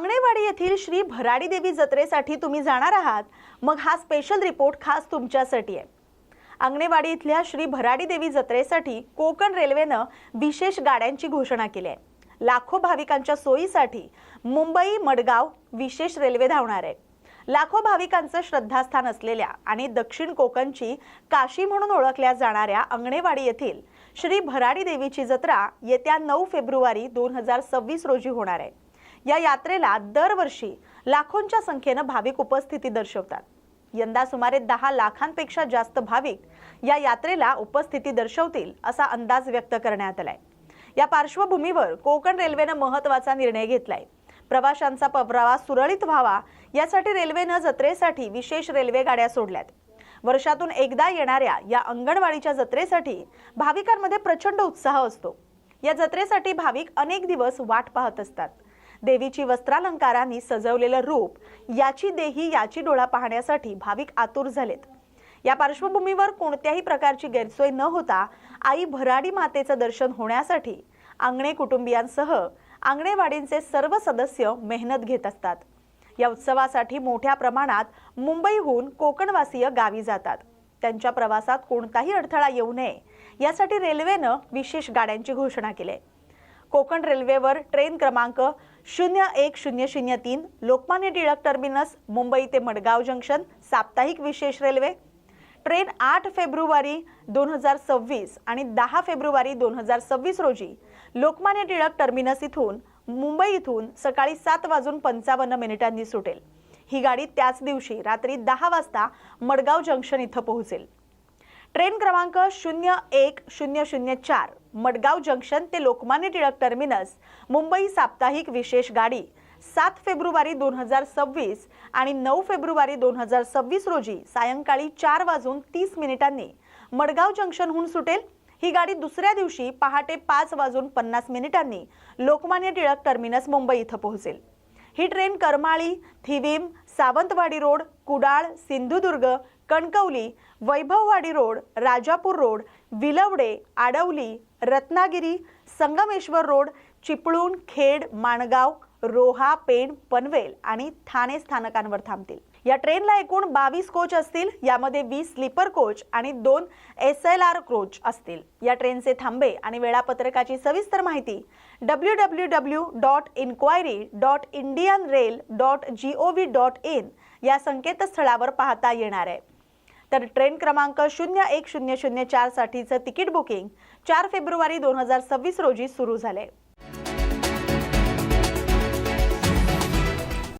आंगणेवाडी येथील श्री भराडी देवी जत्रेसाठी तुम्ही जाणार आहात, मग हा स्पेशल रिपोर्ट खास तुमच्यासाठी आहे। आंगणेवाडी इथल्या श्री भराडी देवी जत्रेसाठी कोकण रेल्वेनं विशेष गाड्यांची घोषणा केली आहे। लाखो भाविकांच्या सोयीसाठी मुंबई मडगाव विशेष रेल्वे धावणार आहे। लाखो भाविकांचं श्रद्धास्थान असलेल्या आणि दक्षिण कोकणची काशी म्हणून ओळखल्या जाणाऱ्या आंगणेवाडी येथील श्री भराडी देवीची जत्रा येत्या 9 फेब्रुवारी 2026 रोजी होणार आहे। या यात्रेला दरवर्षी लाखोंच्या संख्येने भाविक उपस्थिती दर्शवतात। यंदा सुमारे 10 लाखांपेक्षा जास्त भाविक या यात्रेला उपस्थिती दर्शवतील असा अंदाज व्यक्त करण्यात आलाय। या पार्श्वभूमीवर कोकण रेल्वेने महत्त्वाचा निर्णय घेतलाय। प्रवाशांचा प्रवास सुरळीत व्हावा यासाठी रेल्वेने जत्रेसाठी विशेष रेल्वे गाड्या सोडल्यात। वर्षातून एकदा येणाऱ्या या अंगणवाडीच्या जत्रेसाठी भाविकांमध्ये प्रचंड उत्साह असतो। या जत्रेसाठी भाविक अनेक दिवस वाट पाहत असतात। देवीची वस्त्रालंकारांनी सजवलेलं रूप, याची देही याची डोळा पाहण्यासाठी भाविक आतुर झालेत। या पार्श्वभूमीवर कोणत्याही प्रकारची गैरसोय न होता आई भराडी मातेचं दर्शन होण्यासाठी आंगणे कुटुंबियांसह आंगणेवाडींचे सर्व सदस्य मेहनत घेत असतात। या उत्सवासाठी मोठ्या प्रमाणात मुंबईहून कोकणवासीय गावी जातात। त्यांच्या प्रवासात कोणताही अडथळा येऊ नये यासाठी रेल्वेनं विशेष गाड्यांची घोषणा केली आहे। कोकण रेल्वेवर ट्रेन क्रमांक 01003 लोकमान्य टिळक टर्मिनस मुंबई ते मडगाव जंक्शन साप्ताहिक विशेष रेल्वे, ट्रेन 8 फेब्रुवारी 2026 आणि 10 फेब्रुवारी 2026 रोजी लोकमान्य टिळक टर्मिनस इथून मुंबई इथून सकाळी 7:55 सुटेल। ही गाडी त्याच दिवशी रात्री 10 वाजता मडगाव जंक्शन इथं पोहोचेल। ट्रेन क्रमांक 01004 मडगाव जंक्शन ते लोकमान्य टिळक टर्मिनस मुंबई साप्ताहिक विशेष गाडी 7 फेब्रुवारी 2026 आणि 9 फेब्रुवारी 2026 रोजी सायंकाळी 4:30 मडगाव जंक्शनहून सुटेल। ही गाडी दुसऱ्या दिवशी पहाटे 5:50 लोकमान्य टिळक टर्मिनस मुंबई इथं पोहोचेल। ही train Karmali, Thivim, Sawantwadi road, Kudal, Sindhudurg, Kankavli, Vaibhavwadi road, Rajapur road, Vilavade, Adavali, Ratnagiri, Sangameshwar road, Chiplun, Khed, Mangaon, Roha, Pen, Panvel आणि ठाणे स्थानकांवर थांबतील। या ट्रेनला एकूण 22 कोच असतील। यामध्ये 20 स्लीपर कोच आणि 2 SLR कोच असतील। या ट्रेनचे थांबे आणि वेळापत्रकाची सविस्तर माहिती www.inquiry.indianrail.gov.in या संकेतस्थळावर पाहता येणार आहे। तर ट्रेन क्रमांक 01004 साठीचं तिकीट बुकिंग 4 फेब्रुवारी 2026 रोजी सुरू झाले।